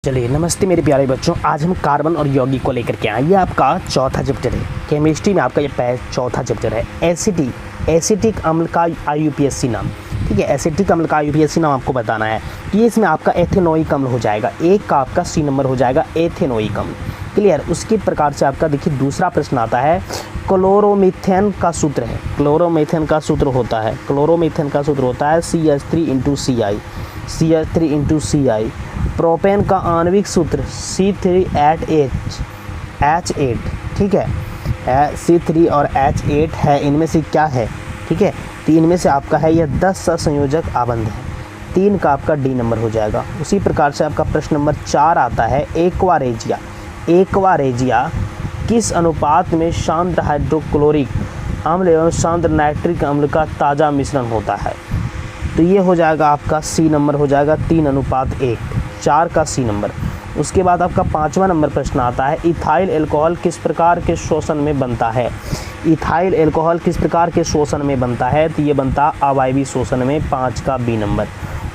चलिए नमस्ते मेरे प्यारे बच्चों, आज हम कार्बन और यौगिक को लेकर के आए। ये आपका चौथा चैप्टर है केमिस्ट्री में, आपका ये चौथा चैप्टर है एसिटिक अम्ल का IUPAC नाम। ठीक है, एसिटिक अम्ल का IUPAC नाम आपको बताना है। ये इसमें आपका एथेनोइक अम्ल हो जाएगा, एक का आपका C नंबर हो जाएगा एथेनोइक अम्ल। क्लियर। उसके प्रकार से आपका देखिए दूसरा प्रश्न आता है, क्लोरोमीथेन का सूत्र है। क्लोरोमीथेन का सूत्र होता है CH3 CI। प्रोपेन का आणविक सूत्र C3H8। ठीक है, C3 और H8 है, इनमें से क्या है? ठीक है, तो इनमें से आपका है यह 10 सहसंयोजक आबंध है, 3 का आपका D नंबर हो जाएगा। उसी प्रकार से आपका प्रश्न नंबर 4 आता है, एक्वारेजिया किस अनुपात में शांत हाइड्रोक्लोरिक अम्ल एवं शांत नाइट्रिक अम्ल का ताज़ा मिश्रण होता है? तो ये हो जाएगा आपका C नंबर हो जाएगा 3:1, 4 का C नंबर। उसके बाद आपका 5वां नंबर प्रश्न आता है, इथाइल अल्कोहल किस प्रकार के शोषण में बनता है? इथाइल अल्कोहल किस प्रकार के शोषण में बनता है? तो ये बनता अवायवीय शोषण में, 5 का B नंबर।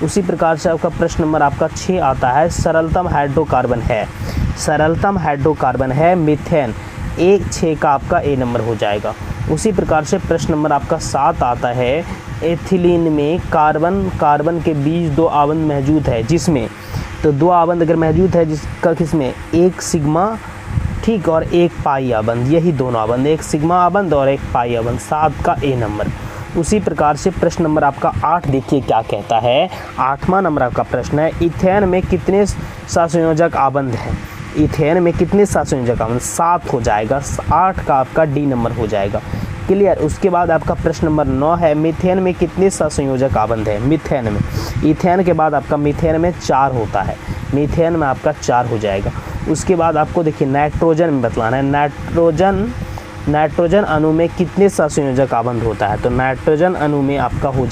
उसी प्रकार से आपका प्रश्न नंबर आपका 6 आता है, सरलतम हाइड्रोकार्बन है मीथेन, 6 का आपका A नंबर हो जाएगा। उसी प्रकार से प्रश्न नंबर आपका 7 आता है, एथिलीन में कार्बन के बीच 2 आबंध मौजूद है, जिसमें तो 2 आबंध अगर मौजूद है जिसका किसमें, एक सिग्मा, ठीक, और एक पाई आबंध, यही दोनों आबंध, एक सिग्मा आबंध और एक पाई आबंध, 7 का A नंबर। उसी प्रकार से प्रश्न नंबर आपका 8 देखिए क्या कहता है। 8वां नंबर आपका प्रश्न है, इथेन में कितने सहसंयोजक आबंध हैं? इथेन में कितने सहसंयोजक आबंध? 7 हो जाएगा, 8 का आपका D नंबर हो जाएगा। क्लियर। उसके बाद आपका प्रश्न नंबर 9 है, मीथेन में कितने सहसंयोजक आबंध है? मीथेन में, इथेन के बाद आपका मीथेन में 4 होता है, मीथेन में आपका 4 हो जाएगा। उसके बाद आपको देखिए नाइट्रोजन में बतलाना है, नाइट्रोजन अणु में कितने सहसंयोजक आबंध होता है? तो नाइट्रोजन अणु में आपका हो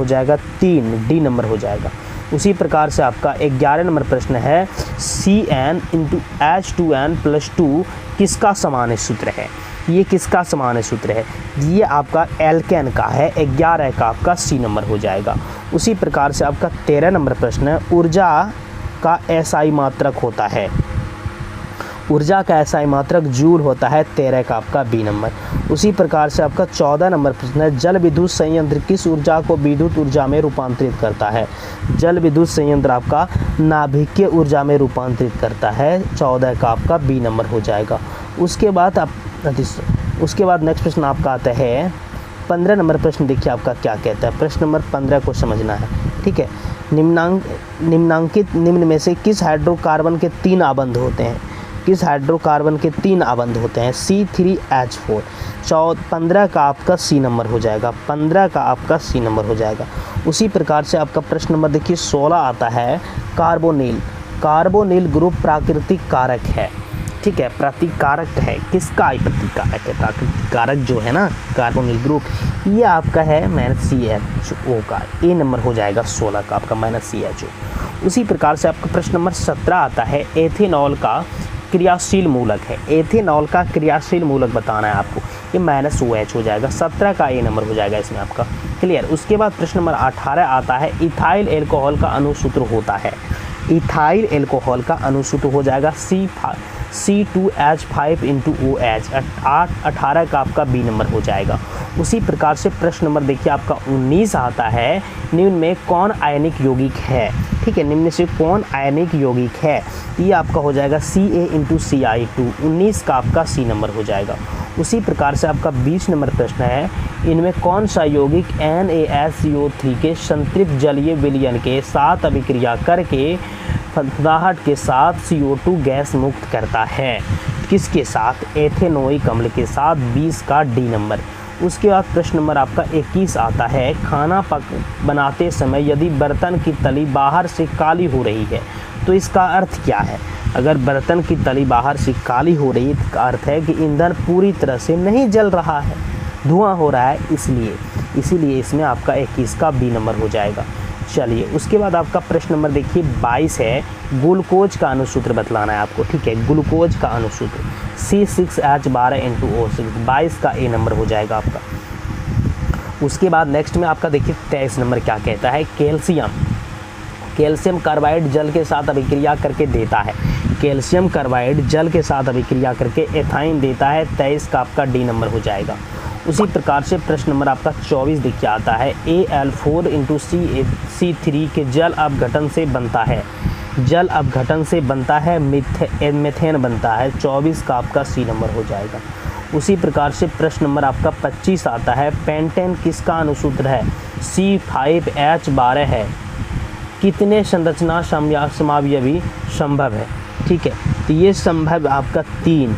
जाएगा 3, D नंबर हो जाएगा। उसी प्रकार से आपका 11 नंबर प्रश्न है, CnH2n+2 किसका सामान्य सूत्र है? ये किसका सामान्य सूत्र है? ये आपका एल्केन का है, 11 का आपका C नंबर हो जाएगा। उसी प्रकार से आपका 13 नंबर प्रश्न है, ऊर्जा का SI मात्रक होता है, ऊर्जा का SI मात्रक जूल होता है, 13 का आपका B नंबर। उसी प्रकार से आपका 14 नंबर प्रश्न है, जल विद्युत संयंत्र किस ऊर्जा को विद्युत ऊर्जा में रूपांतरित करता है? जल विद्युत संयंत्र आपका नाभिकीय ऊर्जा में रूपांतरित करता है, 14 का आपका B नंबर हो जाएगा। उसके बाद नेक्स्ट प्रश्न आपका आता है 15 नंबर प्रश्न। देखिए आपका क्या कहता है, प्रश्न नंबर 15 को समझना है। ठीक है, निम्न में से किस हाइड्रोकार्बन के 3 आबंध होते हैं? किस हाइड्रोकार्बन के 3 आबंध होते हैं? C3H4। 15 का आपका C नंबर हो जाएगा, 15 का आपका C नंबर हो जाएगा। उसी प्रकार से आपका प्रश्न नंबर देखिए 16 आता है, कार्बोनिल ग्रुप प्राकृतिक कारक है। ठीक है, प्रतिकारक है, किसका प्रतिकारक है? प्राकृतिक कारक जो है ना, कार्बोनिल ग्रुप, ये आपका है -CHO का, A नंबर हो जाएगा 16 का आपका -CHO। उसी प्रकार से आपका प्रश्न नंबर 17 आता है, एथेनॉल का क्रियाशील मूलक है। एथेनॉल का क्रियाशील मूलक बताना है आपको, ये -OH हो जाएगा, 17 का A नंबर हो जाएगा इसमें आपका। क्लियर। उसके बाद प्रश्न नंबर 18 आता है, इथाइल अल्कोहल का अणुसूत्र होता है। इथाइल अल्कोहल का अणुसूत्र हो जाएगा C2H5OH, 18 का आपका B नंबर हो जाएगा। उसी प्रकार से प्रश्न नंबर देखिए आपका 19 आता है, निम्न में कौन आयनिक यौगिक है? ठीक है, निम्न से कौन आयनिक यौगिक है? ये आपका हो जाएगा CaCl2, 19 का आपका C नंबर हो जाएगा। उसी प्रकार से आपका 20 नंबर प्रश्न है, इनमें कौन सा यौगिक NaSCO3 के संतृप्त जलीय विलयन के साथ अभिक्रिया करके फंदाहट के साथ CO2 गैस मुक्त करता है? किसके साथ? एथेनोइक अम्ल के साथ, 20 का D नंबर। उसके बाद प्रश्न नंबर आपका 21 आता है, खाना बनाते समय यदि बर्तन की तली बाहर से काली हो रही है तो इसका अर्थ क्या है? अगर बर्तन की तली बाहर से काली हो रही है तो इसका अर्थ है कि ईंधन पूरी तरह से नहीं जल रहा है, धुआं हो रहा है, इसीलिए इसमें आपका 21 का B नंबर हो जाएगा। चलिए, उसके बाद आपका प्रश्न नंबर देखिए 22 है, ग्लूकोज का अणुसूत्र बतलाना है आपको। ठीक है, ग्लूकोज का अणुसूत्र C6H12O6, 22 का A नंबर हो जाएगा आपका। उसके बाद नेक्स्ट में आपका देखिए 23 नंबर क्या कहता है, कैल्शियम कैल्शियम कार्बाइड जल के साथ अभिक्रिया करके देता है, कैल्शियम कार्बाइड जल के साथ अभिक्रिया करके एथाइन देता है, 23 का आपका डी नंबर हो जाएगा। उसी प्रकार से प्रश्न नंबर आपका 24 देखिए आता है, Al4 इंटू C3 के जल अपघटन से बनता है, जल अपघटन से बनता है मेथेन बनता है, 24 का आपका सी नंबर हो जाएगा। उसी प्रकार से प्रश्न नंबर आपका 25 आता है, पेंटेन किसका अनुसूत्र है, C5H12 है, कितने संरचना समावयवी संभव है, ठीक है, तो ये संभव आपका 3,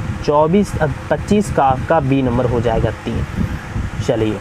25 का आपका बी नंबर हो जाएगा 3। चलिए